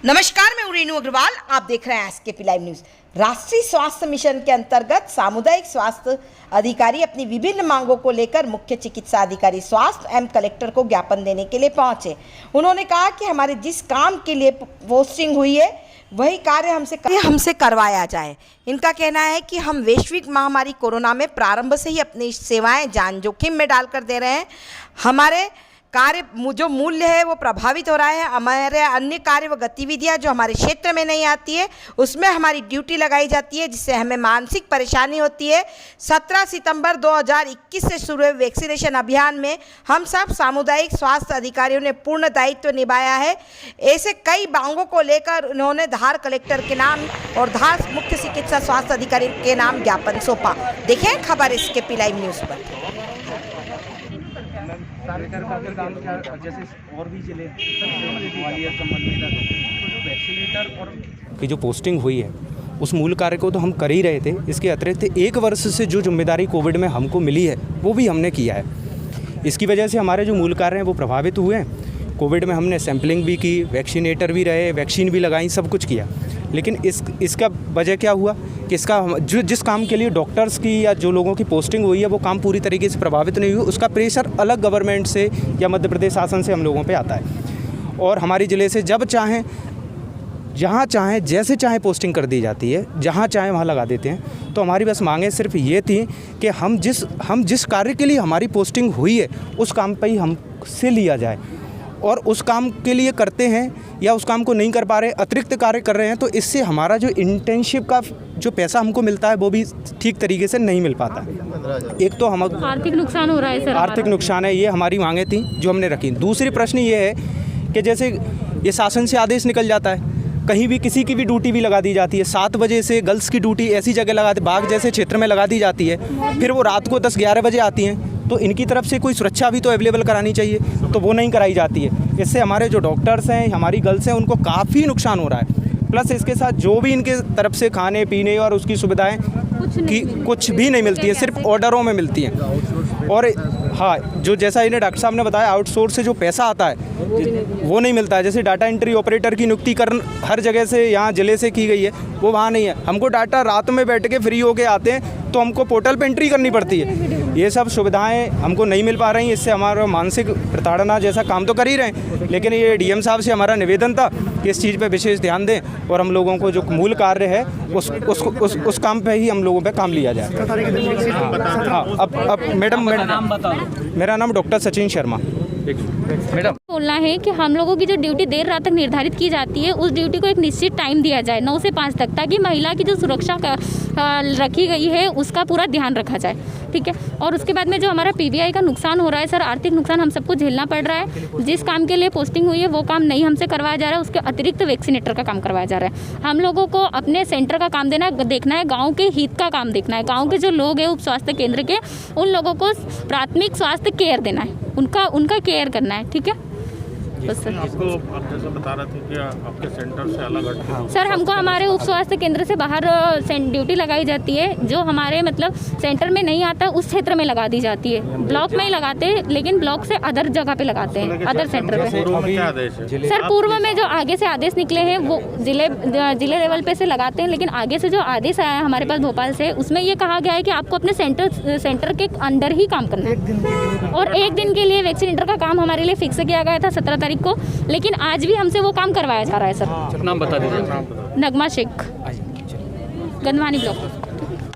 नमस्कार, मैं रेणु अग्रवाल। आप देख रहे हैं एसकेपी लाइव न्यूज। राष्ट्रीय स्वास्थ्य मिशन के अंतर्गत सामुदायिक स्वास्थ्य अधिकारी अपनी विभिन्न मांगों को लेकर मुख्य चिकित्सा अधिकारी स्वास्थ्य एवं कलेक्टर को ज्ञापन देने के लिए पहुंचे। उन्होंने कहा कि हमारे जिस काम के लिए पोस्टिंग हुई है वही कार्य हमसे करवाया जाए। इनका कहना है कि हम वैश्विक महामारी कोरोना में प्रारंभ से ही अपनी सेवाएं जान जोखिम में डालकर दे रहे हैं। हमारे कार्य जो मूल्य है वो प्रभावित हो रहा है। हमारे अन्य कार्य व गतिविधियां जो हमारे क्षेत्र में नहीं आती है उसमें हमारी ड्यूटी लगाई जाती है, जिससे हमें मानसिक परेशानी होती है। 17 सितंबर 2021 से शुरू हुए वैक्सीनेशन अभियान में हम सब सामुदायिक स्वास्थ्य अधिकारियों ने पूर्ण दायित्व निभाया है। ऐसे कई मांगों को लेकर उन्होंने धार कलेक्टर के नाम और धार मुख्य चिकित्सा स्वास्थ्य अधिकारी के नाम ज्ञापन सौंपा। देखें खबर एसकेपी लाइव न्यूज़ पर। जैसे और भी जिले वैक्सीनेटर और की जो पोस्टिंग हुई है उस मूल कार्य को तो हम कर ही रहे थे। इसके अतिरिक्त 1 वर्ष से जो जिम्मेदारी कोविड में हमको मिली है वो भी हमने किया है। इसकी वजह से हमारे जो मूल कार्य हैं वो प्रभावित हुए हैं। कोविड में हमने सैम्पलिंग भी की, वैक्सीनेटर भी रहे, वैक्सीन भी लगाई, सब कुछ किया। लेकिन इसका वजह क्या हुआ कि जिस काम के लिए डॉक्टर्स की या जो लोगों की पोस्टिंग हुई है वो काम पूरी तरीके से प्रभावित नहीं हुई। उसका प्रेशर अलग गवर्नमेंट से या मध्य प्रदेश शासन से हम लोगों पे आता है और हमारे ज़िले से जब चाहें, जहाँ चाहें, जैसे चाहें पोस्टिंग कर दी जाती है, जहाँ चाहें वहाँ लगा देते हैं। तो हमारी बस मांगें सिर्फ ये थी कि हम जिस कार्य के लिए हमारी पोस्टिंग हुई है उस काम पर ही हमसे लिया जाए, और उस काम के लिए करते हैं या उस काम को नहीं कर पा रहे, अतिरिक्त कार्य कर रहे हैं, तो इससे हमारा जो इंटर्नशिप का जो पैसा हमको मिलता है वो भी ठीक तरीके से नहीं मिल पाता है। एक तो हम आर्थिक नुकसान हो रहा है सर, आर्थिक नुकसान है। ये हमारी मांगें थी जो हमने रखी। दूसरी प्रश्न ये है कि जैसे ये शासन से आदेश निकल जाता है, कहीं भी किसी की भी ड्यूटी भी लगा दी जाती है। 7 बजे से गर्ल्स की ड्यूटी ऐसी जगह लगाते, बाग जैसे क्षेत्र में लगा दी जाती है, फिर वो रात को 10-11 बजे आती हैं। तो इनकी तरफ से कोई सुरक्षा भी तो अवेलेबल करानी चाहिए, तो वो नहीं कराई जाती है। इससे हमारे जो डॉक्टर्स हैं, हमारी गर्ल्स हैं, उनको काफ़ी नुकसान हो रहा है। प्लस इसके साथ जो भी इनके तरफ से खाने पीने और उसकी सुविधाएं कुछ भी नहीं मिलती है, सिर्फ ऑर्डरों में मिलती हैं। और हाँ, जो जैसा इन्हें डॉक्टर साहब ने बताया, आउटसोर्स से जो पैसा आता है वो नहीं मिलता है। जैसे डाटा एंट्री ऑपरेटर की नियुक्तिकरण हर जगह से यहाँ ज़िले से की गई है, वो वहाँ नहीं है। हमको डाटा रात में बैठ के फ्री होके आते हैं तो हमको पोर्टल पे एंट्री करनी पड़ती है। ये सब सुविधाएं हमको नहीं मिल पा रही। इससे हमारा मानसिक प्रताड़ना जैसा काम तो कर ही रहे हैं, लेकिन ये डीएम साहब से हमारा निवेदन था कि इस चीज़ पे विशेष ध्यान दें और हम लोगों को जो मूल कार्य है उस काम पे ही हम लोगों पे काम लिया जाए। हाँ, अब मैडम मेरा नाम डॉक्टर सचिन शर्मा। मैडम बोलना है कि हम लोगों की जो ड्यूटी देर रात तक निर्धारित की जाती है उस ड्यूटी को एक निश्चित टाइम दिया जाए 9 से 5 तक, ताकि महिला की जो सुरक्षा रखी गई है उसका पूरा ध्यान रखा जाए। ठीक है। और उसके बाद में जो हमारा पीवीआई का नुकसान हो रहा है सर, आर्थिक नुकसान हम सबको झेलना पड़ रहा है। जिस काम के लिए पोस्टिंग हुई है वो काम नहीं हमसे करवाया जा रहा है, उसके अतिरिक्त वैक्सीनेटर का काम करवाया जा रहा है। हम लोगों को अपने सेंटर का काम देखना है, गाँव के हित का काम देखना है। गाँव के जो लोग हैं उप स्वास्थ्य केंद्र के, उन लोगों को प्राथमिक स्वास्थ्य केयर देना है, उनका केयर करना है। ठीक है बस सर। आपको आप जैसे बता रहे थे कि आपके सेंटर से अलग हट सर, हमको हमारे उप स्वास्थ्य केंद्र से बाहर ड्यूटी लगाई जाती है, जो हमारे मतलब सेंटर में नहीं आता उस क्षेत्र में लगा दी जाती है। ब्लॉक में ही लगाते हैं, लेकिन ब्लॉक से अदर जगह पे लगाते हैं, अदर सेंटर पे। सर, पूर्व में जो आगे से आदेश निकले हैं वो जिले लेवल पे से लगाते हैं, लेकिन आगे से जो आदेश आया है हमारे पास भोपाल से, उसमें ये कहा गया है कि आपको अपने सेंटर के अंदर ही काम करना है। और 1 दिन के लिए वैक्सीनेटर का काम हमारे लिए फिक्स किया गया था 17 तारीख को, लेकिन आज भी हमसे वो काम करवाया जा रहा है सर। नाम बता दीजिए। नगमा शेख, गंधवानी ब्लॉक।